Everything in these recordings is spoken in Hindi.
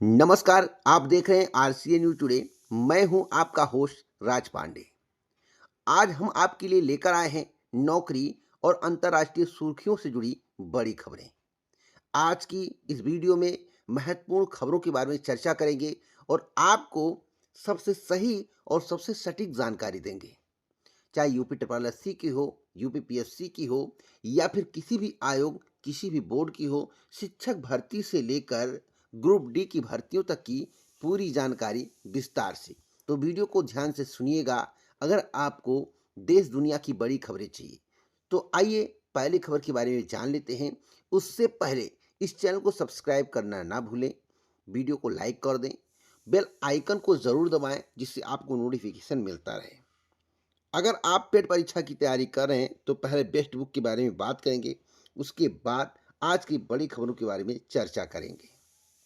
नमस्कार, आप देख रहे हैं आरसीए न्यूज टुडे। मैं हूं आपका होस्ट राज पांडे। आज हम आपके लिए लेकर आए हैं नौकरी और अंतर्राष्ट्रीय सुर्खियों से जुड़ी बड़ी खबरें। आज की इस वीडियो में महत्वपूर्ण खबरों के बारे में चर्चा करेंगे और आपको सबसे सही और सबसे सटीक जानकारी देंगे। चाहे यूपी ट्रिपल एससी की हो, यूपी पीएससी की हो या फिर किसी भी आयोग, किसी भी बोर्ड की हो, शिक्षक भर्ती से लेकर ग्रुप डी की भर्तियों तक की पूरी जानकारी विस्तार से। तो वीडियो को ध्यान से सुनिएगा अगर आपको देश दुनिया की बड़ी खबरें चाहिए। तो आइए पहली खबर के बारे में जान लेते हैं। उससे पहले इस चैनल को सब्सक्राइब करना ना भूलें, वीडियो को लाइक कर दें, बेल आइकन को ज़रूर दबाएं जिससे आपको नोटिफिकेशन मिलता रहे। अगर आप पेट परीक्षा की तैयारी कर रहे हैं तो पहले बेस्ट बुक के बारे में बात करेंगे, उसके बाद आज की बड़ी खबरों के बारे में चर्चा करेंगे।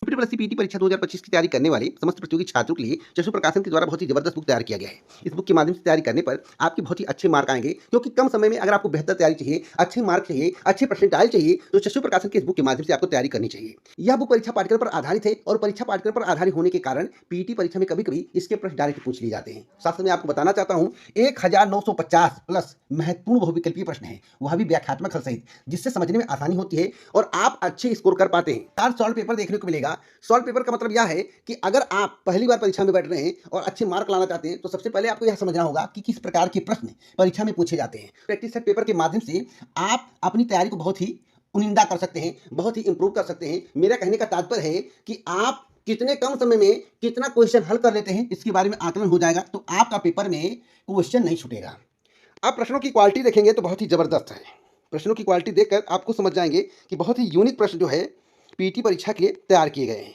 यूपी ट्रिपल एससी पीटी परीक्षा 2025 की तैयारी करने वाले समस्त प्रतियोगी छात्रों के लिए चशु प्रकाशन के द्वारा बहुत ही जबरदस्त बुक तैयार किया गया है। इस बुक के माध्यम से तैयारी करने पर आपके बहुत ही अच्छे मार्क आएंगे, क्योंकि कम समय में अगर आपको बेहतर तैयारी चाहिए, अच्छे मार्क चाहिए, अच्छे परसेंटाइल चाहिए, तो चशु प्रकाशन के इस बुक के माध्यम से आपको तैयारी करनी चाहिए। यह बुक परीक्षा पाठ्यक्रम पर आधारित है और परीक्षा पाठ्यक्रम पर आधारित होने के कारण पीटी परीक्षा में कभी कभी इसके प्रश्न डायरेक्ट पूछ लिए जाते हैं। साथ साथ मैं आपको बताना चाहता हूँ 1950 प्लस महत्वपूर्ण बहुविकल्पीय प्रश्न है, वह भी व्याख्यात्मक हल सहित, जिससे समझने में आसानी होती है और आप अच्छे स्कोर कर पाते हैं। 4 सॉल्व पेपर देखने को मिलेगा। सॉल्व पेपर का मतलब यह है कि अगर आप पहली बार परीक्षा में बैठ रहे हैं और अच्छे मार्क लाना चाहते हैं तो सबसे पहले आपको यह समझना होगा कि किस प्रकार के प्रश्न परीक्षा में पूछे जाते हैं। प्रैक्टिस सेट पेपर के माध्यम से आप अपनी तैयारी को बहुत ही उनिंदा कर सकते हैं, बहुत ही इंप्रूव कर सकते हैं। मेरा कहने का तात्पर्य है कि आप कितने कम समय में कितना क्वेश्चन हल कर लेते हैं, इसके बारे में आकलन हो जाएगा, तो आपका पेपर में क्वेश्चन नहीं छूटेगा। आप प्रश्नों की क्वालिटी देखेंगे तो बहुत ही ज़बरदस्त है। प्रश्नों की क्वालिटी देखकर आपको समझ जाएंगे कि बहुत ही यूनिक प्रश्न जो है पीटी परीक्षा के लिए तैयार किए गए हैं।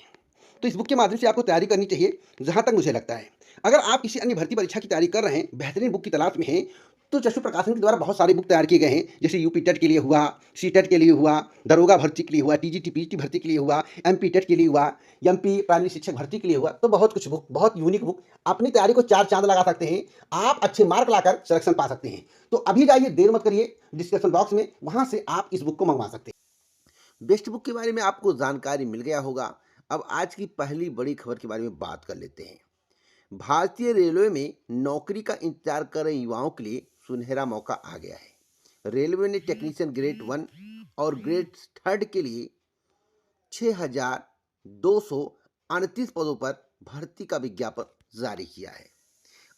तो इस बुक के माध्यम से आपको तैयारी करनी चाहिए, जहाँ तक मुझे लगता है। अगर आप किसी अन्य भर्ती परीक्षा की तैयारी कर रहे हैं, बेहतरीन बुक की तलाश में हैं, तो चशु प्रकाशन के द्वारा बहुत सारे बुक तैयार किए गए हैं, जैसे यूपी टेट के लिए हुआ, सी टेट के लिए हुआ, दरोगा भर्ती के लिए हुआ, टीजीटी पीजीटी भर्ती के लिए हुआ, एमपी टेट के लिए हुआ, एमपी प्राइमरी शिक्षक भर्ती के लिए हुआ। तो बहुत कुछ बुक, बहुत यूनिक बुक, अपनी तैयारी को 4 चांद लगा सकते हैं। आप अच्छे मार्क लाकर सिलेक्शन पा सकते हैं। तो अभी जाइए, देर मत करिए, डिस्क्रिप्शन बॉक्स में वहाँ से आप इस बुक को मंगवा सकते हैं। बेस्ट बुक के बारे में आपको जानकारी मिल गया होगा। अब आज की पहली बड़ी खबर के बारे में बात कर लेते हैं। भारतीय रेलवे में नौकरी का इंतजार कर रहे युवाओं के लिए सुनहरा मौका आ गया है। रेलवे ने टेक्नीशियन ग्रेड 1 और ग्रेड 3 के लिए 6,238 पदों पर भर्ती का विज्ञापन जारी किया है।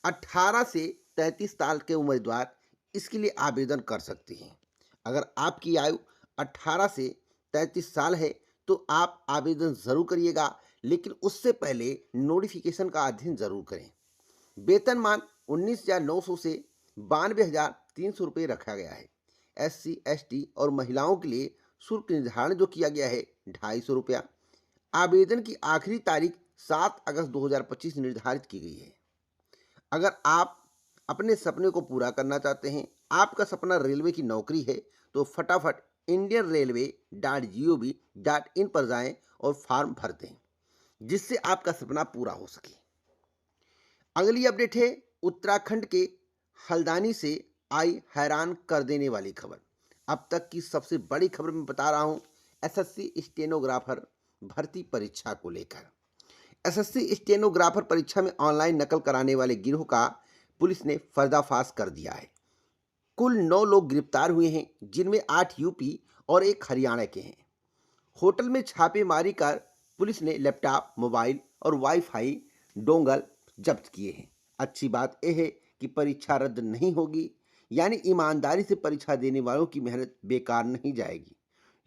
18 से 33 साल के उम्मीदवार इसके लिए आवेदन कर सकते हैं। अगर आपकी आयु 18 से 33 साल है तो आप आवेदन ज़रूर करिएगा, लेकिन उससे पहले नोटिफिकेशन का अध्ययन ज़रूर करें। वेतनमान 19,900 से 92,300 रुपये रखा गया है। एससी, एसटी और महिलाओं के लिए शुल्क निर्धारण जो किया गया है 250 रुपया। आवेदन की आखिरी तारीख 7 अगस्त 2025 निर्धारित की गई है। अगर आप अपने सपने को पूरा करना चाहते हैं, आपका सपना रेलवे की नौकरी है, तो फटाफट indianrailway.gov.in पर जाएं और फॉर्म भर दें, जिससे आपका सपना पूरा हो सके। अगली अपडेट है उत्तराखंड के हल्द्वानी से आई हैरान कर देने वाली खबर। अब तक की सबसे बड़ी खबर मैं बता रहा हूं, एसएससी स्टेनोग्राफर भर्ती परीक्षा को लेकर। एसएससी स्टेनोग्राफर परीक्षा में ऑनलाइन नकल कराने वाले गिरोह का पुलिस ने पर्दाफाश कर दिया है। कुल 9 लोग गिरफ्तार हुए हैं, जिनमें 8 यूपी और 1 हरियाणा के हैं। होटल में छापेमारी कर पुलिस ने लैपटॉप, मोबाइल और वाईफाई डोंगल जब्त किए हैं। अच्छी बात यह है कि परीक्षा रद्द नहीं होगी, यानी ईमानदारी से परीक्षा देने वालों की मेहनत बेकार नहीं जाएगी।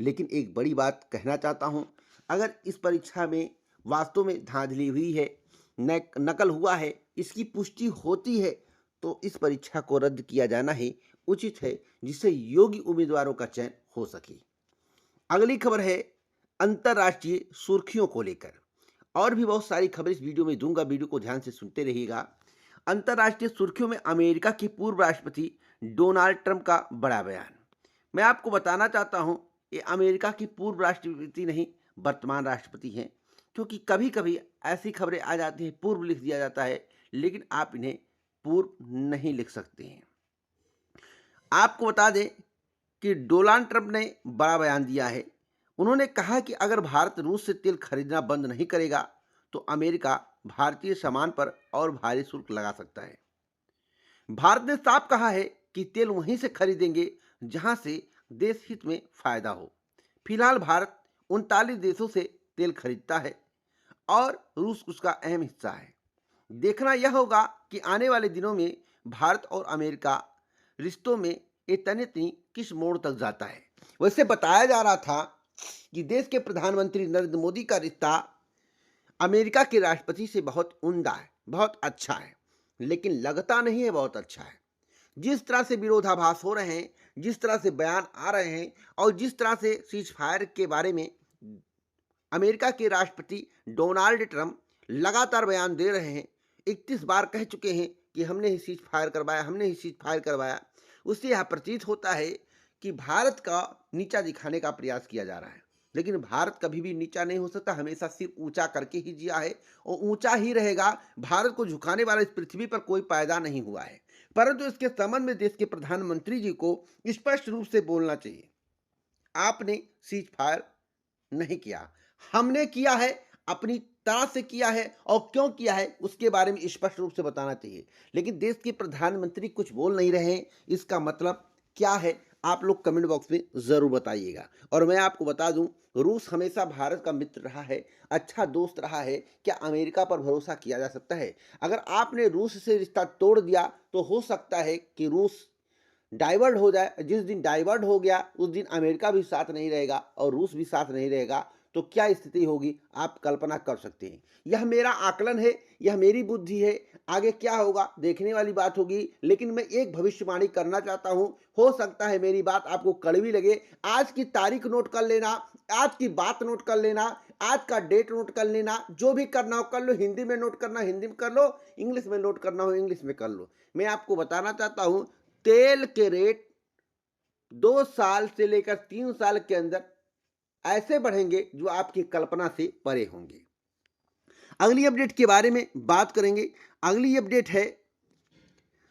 लेकिन एक बड़ी बात कहना चाहता हूं, अगर इस परीक्षा में वास्तव में धांधली हुई है, नकल हुआ है, इसकी पुष्टि होती है, तो इस परीक्षा को रद्द किया जाना ही उचित है, जिससे योग्य उम्मीदवारों का चयन हो सके। अगली खबर है अंतर्राष्ट्रीय सुर्खियों को लेकर। और भी बहुत सारी खबर इस वीडियो में दूंगा, वीडियो को ध्यान से सुनते रहिएगा। अंतर्राष्ट्रीय सुर्खियों में अमेरिका के पूर्व राष्ट्रपति डोनाल्ड ट्रंप का बड़ा बयान। मैं आपको बताना चाहता हूं, ये अमेरिका के पूर्व राष्ट्रपति नहीं, वर्तमान राष्ट्रपति हैं, क्योंकि कभी कभी ऐसी खबरें आ जाती हैं, पूर्व लिख दिया जाता है, लेकिन आप इन्हें पूर्व नहीं लिख सकते हैं। आपको बता दें कि डोनाल्ड ट्रंप ने बड़ा बयान दिया है। उन्होंने कहा कि अगर भारत रूस से तेल खरीदना बंद नहीं करेगा तो अमेरिका भारतीय सामान पर और भारी शुल्क लगा सकता है। भारत ने साफ कहा है कि तेल वहीं से खरीदेंगे जहां से देश हित में फायदा हो। फिलहाल भारत 39 देशों से तेल खरीदता है और रूस उसका अहम हिस्सा है। देखना यह होगा कि आने वाले दिनों में भारत और अमेरिका रिश्तों में ये तनी किस मोड़ तक जाता है। वैसे बताया जा रहा था कि देश के प्रधानमंत्री नरेंद्र मोदी का रिश्ता अमेरिका के राष्ट्रपति से बहुत उम्दा है, बहुत अच्छा है, लेकिन लगता नहीं है बहुत अच्छा है। जिस तरह से विरोधाभास हो रहे हैं, जिस तरह से बयान आ रहे हैं और जिस तरह से सीज फायर के बारे में अमेरिका के राष्ट्रपति डोनाल्ड ट्रंप लगातार बयान दे रहे हैं, 31 बार कह चुके हैं कि हमने ही सीज फायर करवाया, हमने ही सीज फायर करवाया, उससे यह प्रतीत होता है कि भारत का नीचा दिखाने का प्रयास किया जा रहा है। लेकिन भारत कभी भी नीचा नहीं हो सकता, हमेशा सिर्फ ऊंचा करके ही जिया है और ऊंचा ही रहेगा। भारत को झुकाने वाला इस पृथ्वी पर कोई पैदा नहीं हुआ है, परंतु इसके संबंध में देश के प्रधानमंत्री जी को स्पष्ट रूप से बोलना चाहिए, आपने सीज फायर नहीं किया, हमने किया है, अपनी तरह से किया है और क्यों किया है उसके बारे में स्पष्ट रूप से बताना चाहिए। लेकिन देश के प्रधानमंत्री कुछ बोल नहीं रहे हैं, इसका मतलब क्या है आप लोग कमेंट बॉक्स में जरूर बताइएगा। और मैं आपको बता दूं, रूस हमेशा भारत का मित्र रहा है, अच्छा दोस्त रहा है। क्या अमेरिका पर भरोसा किया जा सकता है? अगर आपने रूस से रिश्ता तोड़ दिया तो हो सकता है कि रूस डाइवर्ट हो जाए। जिस दिन डाइवर्ट हो गया उस दिन अमेरिका भी साथ नहीं रहेगा और रूस भी साथ नहीं रहेगा, तो क्या स्थिति होगी आप कल्पना कर सकते हैं। यह मेरा आकलन है, यह मेरी बुद्धि है, आगे क्या होगा देखने वाली बात होगी। लेकिन मैं एक भविष्यवाणी करना चाहता हूं, हो सकता है मेरी बात आपको कड़वी लगे। आज की तारीख नोट कर लेना, आज की बात नोट कर लेना, आज का डेट नोट कर लेना, जो भी करना हो कर लो। हिंदी में नोट करना हिंदी में कर लो, इंग्लिश में नोट करना हो इंग्लिश में कर लो। मैं आपको बताना चाहता हूं, तेल के रेट 2 साल से लेकर 3 साल के अंदर ऐसे बढ़ेंगे जो आपकी कल्पना से परे होंगे। अगली अपडेट के बारे में बात करेंगे। अगली अपडेट है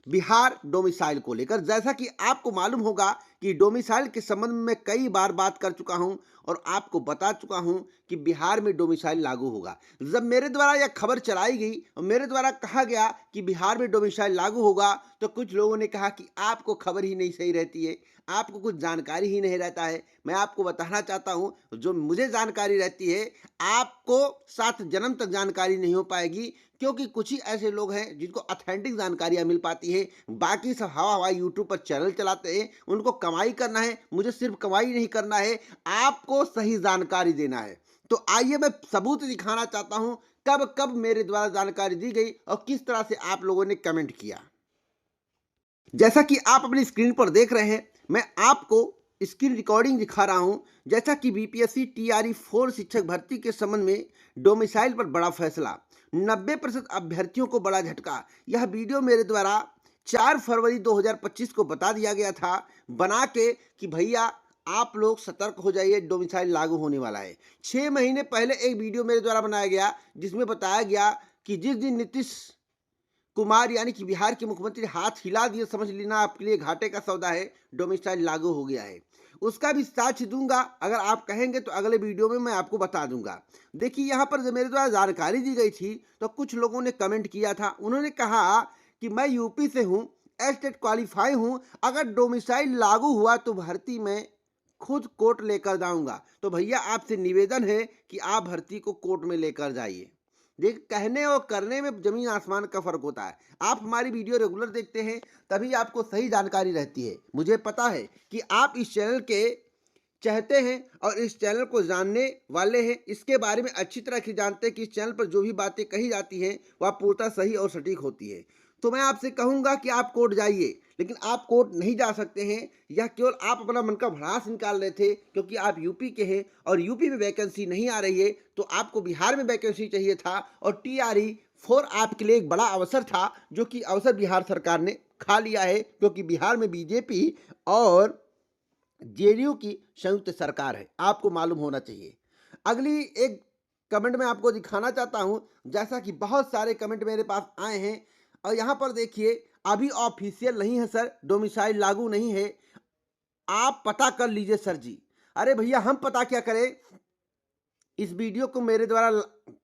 बिहार डोमिसाइल को लेकर। जैसा कि आपको मालूम होगा कि डोमिसाइल के संबंध में कई बार बात कर चुका हूं और आपको बता चुका हूं कि बिहार में डोमिसाइल लागू होगा। जब मेरे द्वारा यह खबर चलाई गई और मेरे द्वारा कहा गया कि बिहार में डोमिसाइल लागू होगा, तो कुछ लोगों ने कहा कि आपको खबर ही नहीं सही रहती है, आपको कुछ जानकारी ही नहीं रहता है। मैं आपको बताना चाहता हूं, जो मुझे जानकारी रहती है आपको 7 जन्म तक जानकारी नहीं हो पाएगी, क्योंकि कुछ ही ऐसे लोग हैं जिनको ऑथेंटिक जानकारियां मिल पाती है। बाकी सब हवा हवा यूट्यूब पर चैनल चलाते हैं, उनको कमाई करना है। मुझे सिर्फ कमाई नहीं करना है, आपको सही जानकारी देना है। तो आइए मैं सबूत दिखाना चाहता हूं कब कब मेरे द्वारा जानकारी दी गई और किस तरह से आप लोगों ने कमेंट किया। जैसा कि आप अपनी स्क्रीन पर देख रहे हैं, मैं आपको स्क्रीन रिकॉर्डिंग दिखा रहा हूं। जैसा कि बीपीएससी टीआरई 4 शिक्षक भर्ती के संबंध में डोमिसाइल पर बड़ा फैसला, 90% अभ्यर्थियों को बड़ा झटका। यह वीडियो मेरे द्वारा 4 फरवरी 2025 को बता दिया गया था बना के कि भैया आप लोग सतर्क हो जाइए, डोमिसाइल लागू होने वाला है। 6 महीने पहले एक वीडियो मेरे द्वारा बनाया गया जिसमें बताया गया कि जिस दिन नीतीश कुमार यानी कि बिहार के मुख्यमंत्री हाथ हिला दिए, समझ लेना आपके लिए घाटे का सौदा है, डोमिसाइल लागू हो गया है। उसका भी साक्ष्य दूंगा, अगर आप कहेंगे तो अगले वीडियो में मैं आपको बता दूंगा। देखिए यहाँ पर जब मेरे द्वारा जानकारी दी गई थी तो कुछ लोगों ने कमेंट किया था। उन्होंने कहा कि मैं यूपी से हूँ, एस्टेट क्वालिफाई हूँ, अगर डोमिसाइल लागू हुआ तो भर्ती में खुद कोर्ट लेकर जाऊंगा। तो भैया आपसे निवेदन है कि आप भर्ती को कोर्ट में लेकर जाइए। देख, कहने और करने में जमीन आसमान का फर्क होता है। आप हमारी वीडियो रेगुलर देखते हैं तभी आपको सही जानकारी रहती है। मुझे पता है कि आप इस चैनल के चाहते हैं और इस चैनल को जानने वाले हैं, इसके बारे में अच्छी तरह से जानते हैं कि इस चैनल पर जो भी बातें कही जाती हैं वह पूर्णतः सही और सटीक होती है। तो मैं आपसे कहूंगा कि आप कोर्ट जाइए, लेकिन आप कोर्ट नहीं जा सकते हैं। यह केवल आप अपना मन का भड़ास निकाल रहे थे, क्योंकि आप यूपी के हैं और यूपी में वैकेंसी नहीं आ रही है, तो आपको बिहार में वैकेंसी चाहिए था और टीआरई 4 आपके लिए एक बड़ा अवसर था, जो कि अवसर बिहार सरकार ने खा लिया है, क्योंकि बिहार में बीजेपी और जेडीयू की संयुक्त सरकार है, आपको मालूम होना चाहिए। अगली एक कमेंट में आपको दिखाना चाहता हूं। जैसा कि बहुत सारे कमेंट मेरे पास आए हैं और यहां पर देखिए, अभी ऑफिशियल नहीं है सर, डोमिसाइल लागू नहीं है, आप पता कर लीजिए सर जी। अरे भैया हम पता क्या करें, इस वीडियो को मेरे द्वारा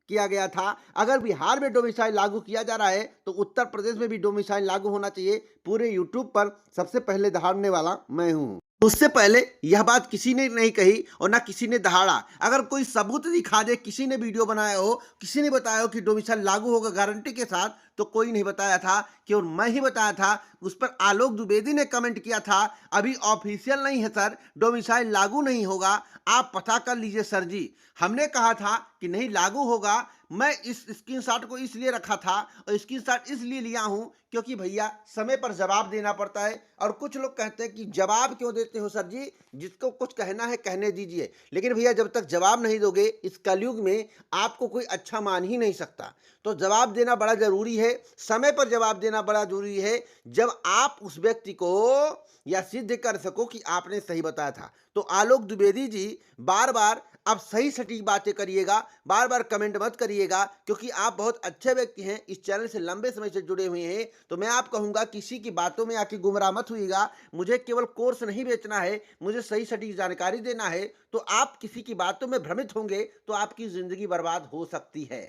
किया गया था। अगर बिहार में डोमिसाइल लागू किया जा रहा है तो उत्तर प्रदेश में भी डोमिसाइल लागू होना चाहिए। पूरे यूट्यूब पर सबसे पहले दहाड़ने वाला मैं हूँ। उससे पहले यह बात किसी ने नहीं कही और ना किसी ने दहाड़ा। अगर कोई सबूत दिखा दे, किसी ने वीडियो बनाया हो, किसी ने बताया हो कि डोमिसाइल लागू होगा गारंटी के साथ, तो कोई नहीं बताया था, केवल मैं ही बताया था। उस पर आलोक द्विवेदी ने कमेंट किया था, अभी ऑफिशियल नहीं है सर, डोमिसाइल लागू नहीं होगा, आप पता कर लीजिए सर जी। हमने कहा था कि नहीं लागू होगा। मैं इस स्क्रीनशॉट को इसलिए रखा था और स्क्रीनशॉट इसलिए लिया हूं क्योंकि भैया समय पर जवाब देना पड़ता है। और कुछ लोग कहते हैं कि जवाब क्यों देते हो सर जी, जिसको कुछ कहना है कहने दीजिए। लेकिन भैया जब तक जवाब नहीं दोगे इस कलयुग में आपको कोई अच्छा मान ही नहीं सकता। तो जवाब देना बड़ा जरूरी है, समय पर जवाब देना बड़ा जरूरी है, जब आप उस व्यक्ति को या सिद्ध कर सको कि आपने सही बताया था। तो आलोक द्विवेदी जी बार बार आप सही सटीक बातें करिएगा, बार बार कमेंट मत करिएगा, क्योंकि आप बहुत अच्छे व्यक्ति हैं, इस चैनल से लंबे समय से जुड़े हुए हैं। तो मैं आप कहूंगा किसी की बातों में आके गुमराह मत हुईगा। मुझे केवल कोर्स नहीं बेचना है, मुझे सही सटीक जानकारी देना है। तो आप किसी की बातों में भ्रमित होंगे तो आपकी जिंदगी बर्बाद हो सकती है।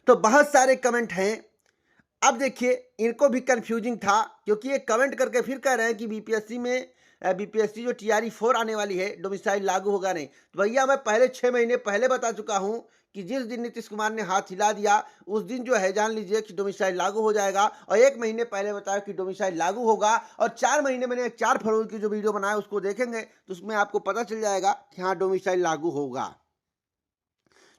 तो बहुत सारे कमेंट हैं। अब देखिए इनको भी कंफ्यूजिंग था, क्योंकि ये कमेंट करके फिर कह रहे हैं कि बीपीएससी जो टीआरई 4 आने वाली है डोमिसाइल लागू होगा नहीं। तो भैया मैं पहले 6 महीने पहले बता चुका हूं कि जिस दिन नीतीश कुमार ने हाथ हिला दिया उस दिन जो है जान लीजिए कि डोमिसाइल लागू हो जाएगा। और 1 महीने पहले बताया कि डोमिसाइल लागू होगा। और 4 महीने मैंने 4 फरवरी की जो वीडियो बनाया उसको देखेंगे तो उसमें आपको पता चल जाएगा कि हाँ डोमिसाइल लागू होगा।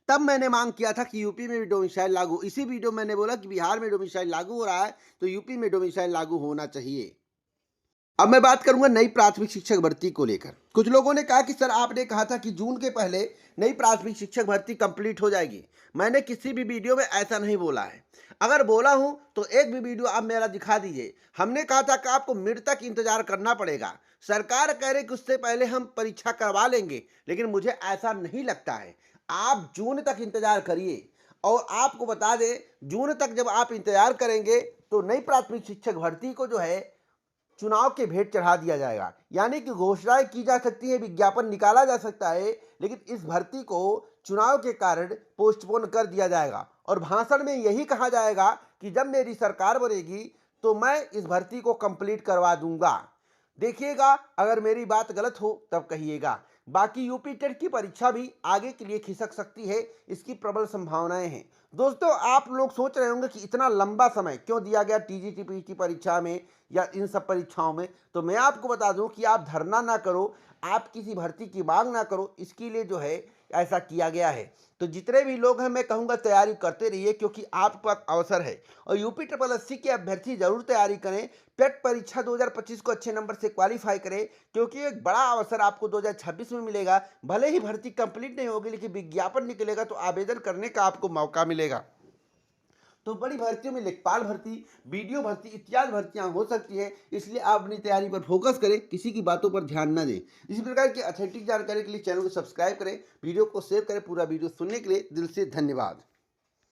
तब मैंने मांग किया था कि यूपी में भी डोमिसाइल लागू, इसी वीडियो में मैंने बोला कि बिहार में डोमिसाइल लागू हो रहा है तो यूपी में डोमिसाइल लागू होना चाहिए। अब मैं बात करूंगा नई प्राथमिक शिक्षक भर्ती को लेकर। कुछ लोगों ने कहा कि सर आपने कहा था कि जून के पहले नई प्राथमिक शिक्षक भर्ती कंप्लीट हो जाएगी। मैंने किसी भी वीडियो में ऐसा नहीं बोला है। अगर बोला हूं तो एक भी वीडियो आप मेरा दिखा दीजिए। हमने कहा था कि आपको मिड तक इंतजार करना पड़ेगा। सरकार कह रही कि उससे पहले हम परीक्षा करवा लेंगे, लेकिन मुझे ऐसा नहीं लगता है। आप जून तक इंतजार करिए। और आपको बता दें, जून तक जब आप इंतजार करेंगे तो नई प्राथमिक शिक्षक भर्ती को जो है चुनाव के भेंट चढ़ा दिया जाएगा। यानी कि घोषणाएं की जा सकती है, विज्ञापन निकाला जा सकता है, लेकिन इस भर्ती को चुनाव के कारण पोस्टपोन कर दिया जाएगा। और भाषण में यही कहा जाएगा कि जब मेरी सरकार बनेगी तो मैं इस भर्ती को कंप्लीट करवा दूंगा। देखिएगा, अगर मेरी बात गलत हो तब कहिएगा। बाकी यूपी टेट की परीक्षा भी आगे के लिए खिसक सकती है, इसकी प्रबल संभावनाएं हैं। दोस्तों आप लोग सोच रहे होंगे कि इतना लंबा समय क्यों दिया गया टीजीटी की परीक्षा में या इन सब परीक्षाओं में। तो मैं आपको बता दूं कि आप धरना ना करो, आप किसी भर्ती की मांग ना करो, इसके लिए जो है ऐसा किया गया है। तो जितने भी लोग हैं मैं कहूँगा तैयारी करते रहिए, क्योंकि आपके पास अवसर है। और यूपी ट्रिपल एससी के अभ्यर्थी जरूर तैयारी करें। टेट परीक्षा 2025 को अच्छे नंबर से क्वालिफाई करें, क्योंकि एक बड़ा अवसर आपको 2026 में मिलेगा। भले ही भर्ती कंप्लीट नहीं होगी, लेकिन विज्ञापन निकलेगा तो आवेदन करने का आपको मौका मिलेगा। तो बड़ी भर्तियों में लेखपाल भर्ती, वीडियो भर्ती इत्यादि भर्तियां हो सकती है। इसलिए आप अपनी तैयारी पर फोकस करें, किसी की बातों पर ध्यान न दें। इसी प्रकार की अथेंटिक जानकारी के लिए चैनल को सब्सक्राइब करें, वीडियो को शेयर करें। पूरा वीडियो सुनने के लिए दिल से धन्यवाद।